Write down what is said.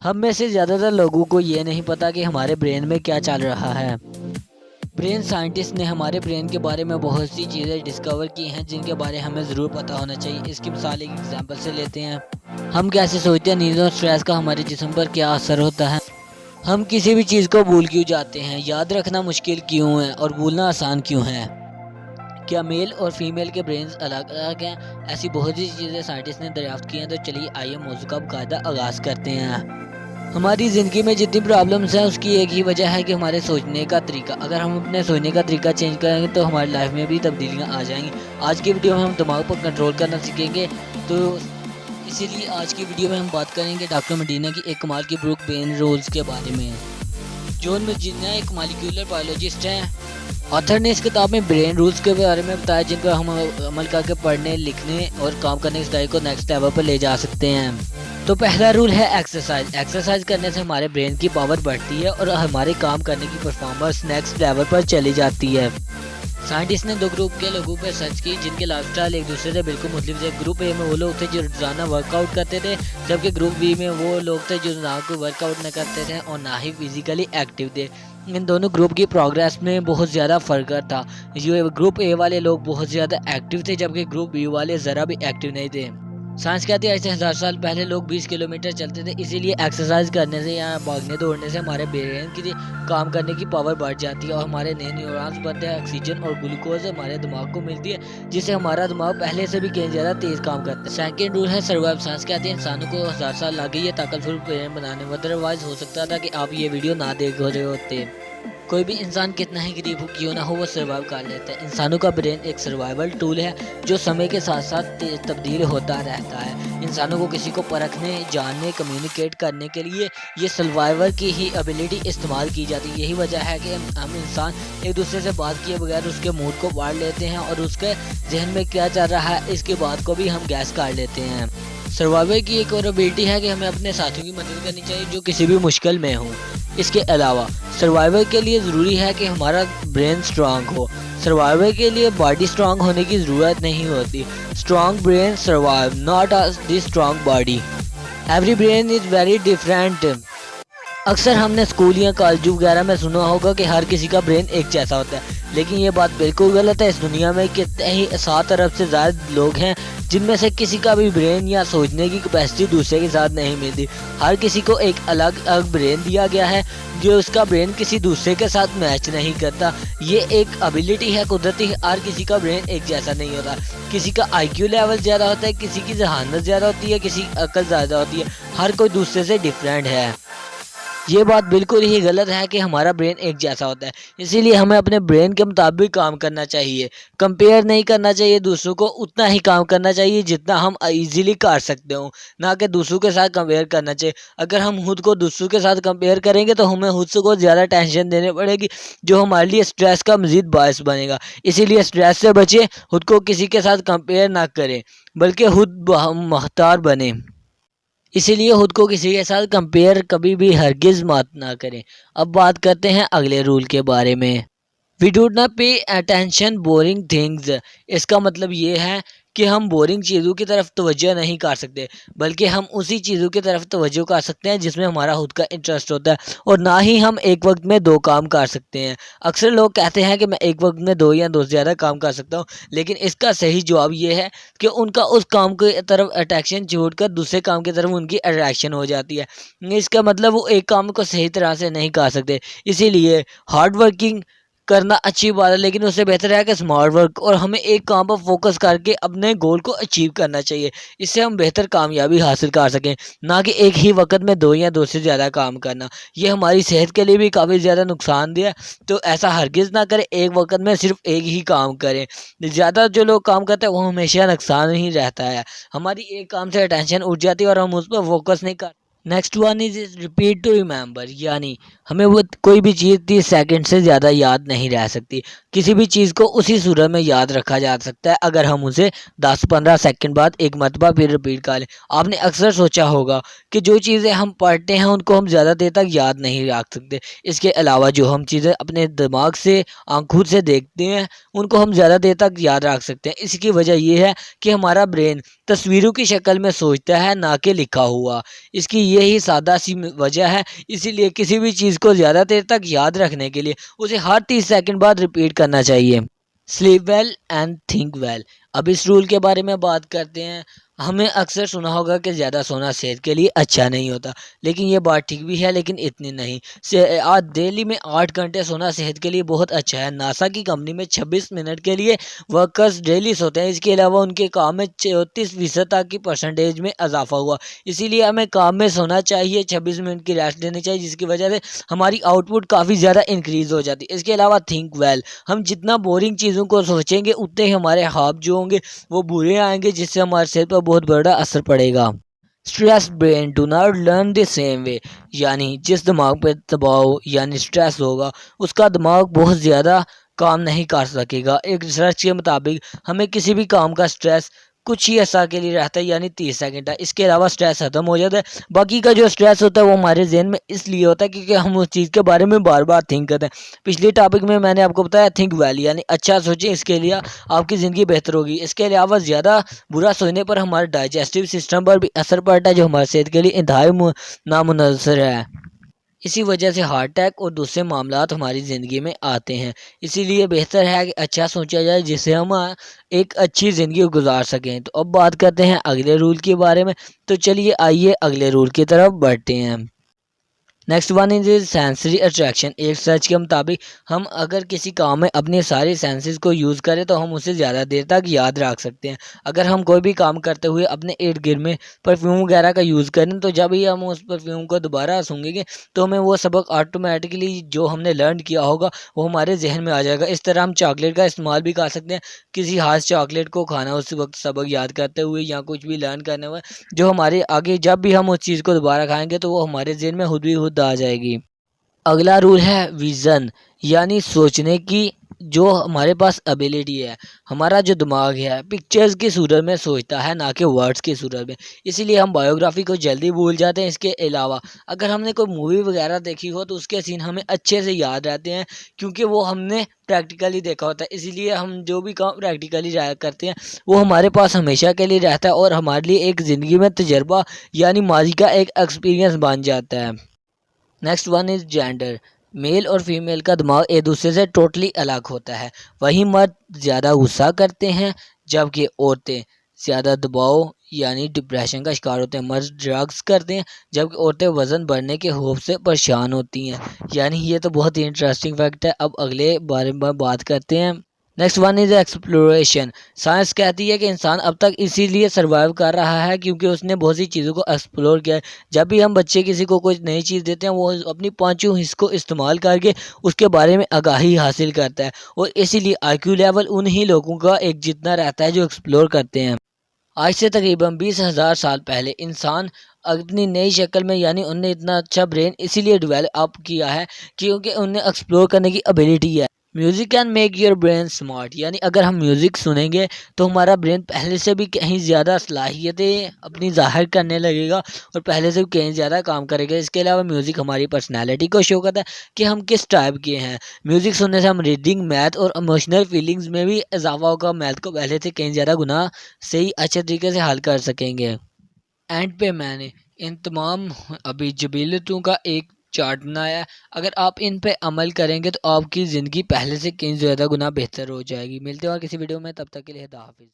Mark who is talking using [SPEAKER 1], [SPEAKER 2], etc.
[SPEAKER 1] ہم میں سے زیادہ تر لوگوں کو یہ نہیں پتا کہ ہمارے برین میں کیا چل رہا ہے۔ برین سائنٹسٹ نے ہمارے برین کے بارے میں بہت سی چیزیں ڈسکور کی ہیں جن کے بارے ہمیں ضرور پتہ ہونا چاہیے۔ اس کی مثال ایک ایگزامپل سے لیتے ہیں۔ ہم کیسے سوچتے ہیں، نیند اور سٹریس کا ہمارے جسم پر کیا اثر ہوتا ہے، ہم کسی بھی چیز کو بھول کیوں جاتے ہیں، یاد رکھنا مشکل کیوں ہے اور بھولنا آسان کیوں ہے، کیا میل اور فیمیل کے برینز الگ الگ ہیں، ایسی بہت سی چیزیں سائنٹسٹ نے دریافت کی ہیں۔ تو چلیے آئیے موضوع کا باقاعدہ آغاز کرتے ہیں۔ ہماری زندگی میں جتنی پرابلمز ہیں اس کی ایک ہی وجہ ہے کہ ہمارے سوچنے کا طریقہ۔ اگر ہم اپنے سوچنے کا طریقہ چینج کریں گے تو ہماری لائف میں بھی تبدیلیاں آ جائیں گی۔ آج کی ویڈیو میں ہم دماغ پر کنٹرول کرنا سیکھیں گے، تو اسی لیے آج کی ویڈیو میں ہم بات کریں گے ڈاکٹر مڈینا کی ایک کمال کی بروک برین رولز کے بارے میں۔ جون مڈینا ایک مالیکولر بایولوجسٹ ہیں۔ آتھر نے اس کتاب میں برین رولز کے بارے میں بتایا جن پر ہم عمل کر کے پڑھنے، لکھنے اور کام کرنے کی صلاحیت کو نیکسٹ لیول پر لے جا سکتے ہیں۔ تو پہلا رول ہے ایکسرسائز۔ ایکسرسائز کرنے سے ہمارے برین کی پاور بڑھتی ہے اور ہمارے کام کرنے کی پرفارمنس نیکسٹ لیول پر چلی جاتی ہے۔ سائنٹسٹ نے دو گروپ کے لوگوں پر سرچ کی جن کے لائف سٹائل ایک دوسرے سے بالکل مختلف تھے۔ گروپ اے میں وہ لوگ تھے جو روزانہ ورک آؤٹ کرتے تھے، جبکہ گروپ بی میں وہ لوگ تھے جو نہ کوئی ورک آؤٹ نہ کرتے تھے اور نہ ہی فزیکلی ایکٹیو تھے۔ ان دونوں گروپ کی پروگریس میں بہت زیادہ فرق تھا۔ گروپ اے والے لوگ بہت زیادہ ایکٹیو تھے جبکہ گروپ بی والے ذرا بھی ایکٹیو نہیں تھے۔ سائنس کہتی ہے ایسے 1000 سال پہلے لوگ 20 کلومیٹر چلتے تھے، اسی لیے ایکسرسائز کرنے سے یا بھاگنے دوڑنے سے ہمارے برین کی کام کرنے کی پاور بڑھ جاتی ہے اور ہمارے نئے نیورونز بنتے ہیں۔ آکسیجن اور گلوکوز ہمارے دماغ کو ملتی ہے جس سے ہمارا دماغ پہلے سے بھی کہیں زیادہ تیز کام کرتا ہے۔ سیکنڈ رول ہے سروائیو۔ سائنس کہتی ہے انسانوں کو 1000 سال لگ گئی ہے طاقتور برین بنانے میں، ادروائز ہو سکتا تھا کہ آپ یہ ویڈیو نہ دیکھ رہے ہوتے۔ کوئی بھی انسان کتنا ہی غریب ہو کیوں نہ ہو وہ سروائیو کر لیتا ہے۔ انسانوں کا برین ایک سروائیول ٹول ہے جو سمے کے ساتھ ساتھ تبدیل ہوتا رہتا ہے۔ انسانوں کو کسی کو پرکھنے، جاننے، کمیونیکیٹ کرنے کے لیے یہ سروائیول کی ہی ایبیلٹی استعمال کی جاتی ہے۔ یہی وجہ ہے کہ ہم انسان ایک دوسرے سے بات کیے بغیر اس کے موڈ کو پڑھ لیتے ہیں اور اس کے ذہن میں کیا چل رہا ہے اس کی بات کو بھی ہم گیس کر لیتے ہیں۔ سروائیول کی ایک اور ایبیلٹی ہے کہ ہمیں اپنے ساتھیوں کی مدد کرنی چاہیے جو کسی بھی مشکل میں ہوں۔ اس کے علاوہ سروائیول کے لیے ضروری ہے کہ ہمارا برین سٹرانگ ہو۔ سروائیول کے لیے باڈی سٹرانگ ہونے کی ضرورت نہیں ہوتی۔ Strong brain survive, not the strong body. Every brain is very different. اکثر ہم نے اسکول یا کالج وغیرہ میں سنا ہوگا کہ ہر کسی کا برین ایک جیسا ہوتا ہے، لیکن یہ بات بالکل غلط ہے۔ اس دنیا میں کتنے ہی 7 ارب سے زائد لوگ ہیں جن میں سے کسی کا بھی برین یا سوچنے کی کیپیسٹی دوسرے کے ساتھ نہیں ملتی۔ ہر کسی کو ایک الگ الگ برین دیا گیا ہے جو اس کا برین کسی دوسرے کے ساتھ میچ نہیں کرتا۔ یہ ایک ایبیلٹی ہے قدرتی، ہر کسی کا برین ایک جیسا نہیں ہوتا۔ کسی کا آئی کیو لیول زیادہ ہوتا ہے، کسی کی ذہانت زیادہ ہوتی ہے، کسی کی عقل زیادہ ہوتی ہے، ہر کوئی دوسرے سے ڈفرینٹ ہے۔ یہ بات بالکل ہی غلط ہے کہ ہمارا برین ایک جیسا ہوتا ہے، اسی لیے ہمیں اپنے برین کے مطابق کام کرنا چاہیے۔ کمپیئر نہیں کرنا چاہیے دوسروں کو، اتنا ہی کام کرنا چاہیے جتنا ہم ایزیلی کر سکتے ہوں، نہ کہ دوسروں کے ساتھ کمپیئر کرنا چاہیے۔ اگر ہم خود کو دوسروں کے ساتھ کمپیئر کریں گے تو ہمیں خود کو زیادہ ٹینشن دینے پڑے گی جو ہمارے لیے سٹریس کا مزید باعث بنے گا۔ اسی لیے سٹریس سے بچیں، خود کو کسی کے ساتھ کمپیئر نہ کریں بلکہ خود مختار بنیں۔ اسی لیے خود کو کسی کے ساتھ کمپیئر کبھی بھی ہرگز مت نہ کریں۔ اب بات کرتے ہیں اگلے رول کے بارے میں۔ We do not pay attention boring things۔ اس کا مطلب یہ ہے کہ ہم بورنگ چیزوں کی طرف توجہ نہیں کر سکتے، بلکہ ہم اسی چیزوں کی طرف توجہ کر سکتے ہیں جس میں ہمارا خود کا انٹرسٹ ہوتا ہے، اور نہ ہی ہم ایک وقت میں 2 کام کر سکتے ہیں۔ اکثر لوگ کہتے ہیں کہ میں ایک وقت میں 2 یا 2 سے زیادہ کام کر سکتا ہوں، لیکن اس کا صحیح جواب یہ ہے کہ ان کا اس کام کی طرف اٹریکشن چھوڑ کر دوسرے کام کی طرف ان کی اٹریکشن ہو جاتی ہے۔ اس کا مطلب وہ ایک کام کو صحیح طرح سے نہیں کر سکتے۔ اسی لیے ہارڈ ورکنگ کرنا اچھی بات ہے، لیکن اس سے بہتر ہے کہ اسمارٹ ورک، اور ہمیں ایک کام پر فوکس کر کے اپنے گول کو اچیو کرنا چاہیے۔ اس سے ہم بہتر کامیابی حاصل کر سکیں، نہ کہ ایک ہی وقت میں 2 یا 2 سے زیادہ کام کرنا۔ یہ ہماری صحت کے لیے بھی کافی زیادہ نقصان دہ ہے، تو ایسا ہرگز نہ کریں۔ ایک وقت میں صرف ایک ہی کام کریں۔ زیادہ جو لوگ کام کرتے ہیں وہ ہمیشہ نقصان ہی رہتا ہے، ہماری ایک کام سے اٹینشن اٹھ جاتی ہے اور ہم اس پر فوکس نہیں کرتے۔ Next one is repeat to remember, یعنی ہمیں وہ کوئی بھی چیز 30 سیکنڈ سے زیادہ یاد نہیں رہ سکتی۔ کسی بھی چیز کو اسی صورت میں یاد رکھا جا سکتا ہے اگر ہم اسے 10-15 سیکنڈ بعد ایک مرتبہ پھر ریپیٹ کر لیں۔ آپ نے اکثر سوچا ہوگا کہ جو چیزیں ہم پڑھتے ہیں ان کو ہم زیادہ دیر تک یاد نہیں رکھ سکتے، اس کے علاوہ جو ہم چیزیں اپنے دماغ سے، آنکھوں سے دیکھتے ہیں ان کو ہم زیادہ دیر تک یاد رکھ سکتے ہیں۔ اس کی وجہ یہ ہے کہ ہمارا برین تصویروں کی شکل میں سوچتا ہے، نہ کہ لکھا ہوا۔ اس کی یہی سادہ سی وجہ ہے، اسی لیے کسی بھی چیز کو زیادہ دیر تک یاد رکھنے کے لیے اسے ہر 30 سیکنڈ بعد ریپیٹ کرنا چاہیے۔ Sleep well and think well, اب اس رول کے بارے میں بات کرتے ہیں۔ ہمیں اکثر سنا ہوگا کہ زیادہ سونا صحت کے لیے اچھا نہیں ہوتا، لیکن یہ بات ٹھیک بھی ہے، لیکن اتنی نہیں۔ دہلی میں 8 گھنٹے سونا صحت کے لیے بہت اچھا ہے۔ ناسا کی کمپنی میں 26 منٹ کے لیے ورکرز ڈیلی سوتے ہیں، اس کے علاوہ ان کے کام میں 34% تک کی پرسنٹیج میں اضافہ ہوا۔ اسی لیے ہمیں کام میں سونا چاہیے، 26 منٹ کی ریسٹ لینی چاہیے، جس کی وجہ سے ہماری آؤٹ پٹ کافی زیادہ انکریز ہو جاتی ہے۔ اس کے علاوہ تھنک ویل، ہم جتنا بورنگ چیزوں کو سوچیں گے اتنے ہی ہمارے خواب جو ہوں گے وہ برے آئیں گے، جس سے ہماری صحت پر بہت بڑا اثر پڑے گا۔ Stress brain do not learn the same way, یعنی جس دماغ پہ دباؤ یعنی اسٹریس ہوگا اس کا دماغ بہت زیادہ کام نہیں کر سکے گا۔ ایک ریسرچ کے مطابق ہمیں کسی بھی کام کا اسٹریس کچھ ہی عرصہ کے لیے رہتا ہے، یعنی 30 سیکنڈ ہے، اس کے علاوہ اسٹریس ختم ہو جاتا ہے۔ باقی کا جو اسٹریس ہوتا ہے وہ ہمارے ذہن میں اس لیے ہوتا ہے کیونکہ ہم اس چیز کے بارے میں بار بار تھنک کرتے ہیں۔ پچھلی ٹاپک میں نے آپ کو بتایا تھنک ویل، یعنی اچھا سوچیں، اس کے لیے آپ کی زندگی بہتر ہوگی۔ اس کے علاوہ زیادہ برا سوچنے پر ہمارے ڈائجسٹو سسٹم پر بھی اثر پڑتا ہے، جو ہماری صحت کے لیے انتہائی نامناسب ہے۔ اسی وجہ سے ہارٹ اٹیک اور دوسرے معاملات ہماری زندگی میں آتے ہیں۔ اسی لیے بہتر ہے کہ اچھا سوچا جائے جس سے ہم ایک اچھی زندگی گزار سکیں۔ تو اب بات کرتے ہیں اگلے رول کے بارے میں، تو چلیے آئیے اگلے رول کی طرف بڑھتے ہیں۔ نیکسٹ ون از سینسری اٹریکشن۔ ایک سرچ کے مطابق ہم اگر کسی کام میں اپنے سارے سینسز کو یوز کریں تو ہم اسے زیادہ دیر تک یاد رکھ سکتے ہیں۔ اگر ہم کوئی بھی کام کرتے ہوئے اپنے ارد گرد میں پرفیوم وغیرہ کا یوز کریں تو جب ہی ہم اس پرفیوم کو دوبارہ سونگیں گے تو ہمیں وہ سبق آٹومیٹکلی جو ہم نے لرن کیا ہوگا وہ ہمارے ذہن میں آ جائے گا۔ اس طرح ہم چاکلیٹ کا استعمال بھی کر سکتے ہیں، کسی خاص چاکلیٹ کو کھانا اس وقت سبق یاد کرتے ہوئے یا کچھ بھی لرن کرنے ہوئے، جو ہمارے آگے جب بھی ہم اس چیز کو دوبارہ کھائیں گے تو وہ ہمارے ذہن میں خود بھی خود آ جائے گی۔ اگلا رول ہے ویژن، یعنی سوچنے کی جو ہمارے پاس ایبلٹی ہے۔ ہمارا جو دماغ ہے پکچرز کی صورت میں سوچتا ہے، نہ کہ ورڈز کی صورت میں، اسی لیے ہم بایوگرافی کو جلدی بھول جاتے ہیں۔ اس کے علاوہ اگر ہم نے کوئی مووی وغیرہ دیکھی ہو تو اس کے سین ہمیں اچھے سے یاد رہتے ہیں کیونکہ وہ ہم نے پریکٹیکلی دیکھا ہوتا ہے۔ اسی لیے ہم جو بھی کام پریکٹیکلی کرتے ہیں وہ ہمارے پاس ہمیشہ کے لیے رہتا ہے اور ہمارے لیے ایک زندگی میں تجربہ یعنی ماضی کا ایک ایکسپیرینس بن جاتا ہے۔ Next one is gender. Male اور فیمیل کا دماغ ایک دوسرے سے ٹوٹلی الگ ہوتا ہے۔ وہیں مرد زیادہ غصہ کرتے ہیں جبکہ عورتیں زیادہ دباؤ یعنی ڈپریشن کا شکار ہوتے ہیں۔ مرد ڈرگز کرتے ہیں جبکہ عورتیں وزن بڑھنے کے خوف سے پریشان ہوتی ہیں۔ یعنی یہ تو بہت ہی انٹرسٹنگ فیکٹ ہے۔ اب اگلے بارے میں بات کرتے ہیں۔ نیکسٹ ون از ایکسپلوریشن۔ سائنس کہتی ہے کہ انسان اب تک اسی لیے سروائیو کر رہا ہے کیونکہ اس نے بہت سی چیزوں کو ایکسپلور کیا ہے۔ جب بھی ہم بچے کسی کو کوئی نئی چیز دیتے ہیں وہ اپنی پانچوں حص کو استعمال کر کے اس کے بارے میں آگاہی حاصل کرتا ہے، اور اسی لیے آئی کیو لیول انہی لوگوں کا ایک جتنا رہتا ہے جو ایکسپلور کرتے ہیں۔ آج سے تقریباً 20,000 سال پہلے انسان اپنی نئی شکل میں یعنی انہوں نے اتنا اچھا برین اسی لیے ڈیولپ اپ کیا ہے کیونکہ انہیں ایکسپلور کرنے کی ابیلٹی ہے۔ Music can make your brain smart, یعنی اگر ہم میوزک سنیں گے تو ہمارا برین پہلے سے بھی کہیں زیادہ صلاحیتیں اپنی ظاہر کرنے لگے گا اور پہلے سے بھی کہیں زیادہ کام کرے گا۔ اس کے علاوہ میوزک ہماری پرسنالٹی کو شو کرتا ہے کہ ہم کس ٹائپ کے ہیں۔ میوزک سننے سے ہم ریڈنگ، میتھ اور ایموشنل فیلنگز میں بھی اضافہ ہوگا، میتھ کو پہلے سے کہیں زیادہ گنا سے ہی اچھے طریقے سے حل کر سکیں گے۔ اینڈ پہ میں نے ان تمام جبلتوں کا ایک چارٹ بنایا ہے، اگر آپ ان پہ عمل کریں گے تو آپ کی زندگی پہلے سے کہیں زیادہ گنا بہتر ہو جائے گی۔ ملتے ہیں اور کسی ویڈیو میں، تب تک کے لیے خدا حافظ۔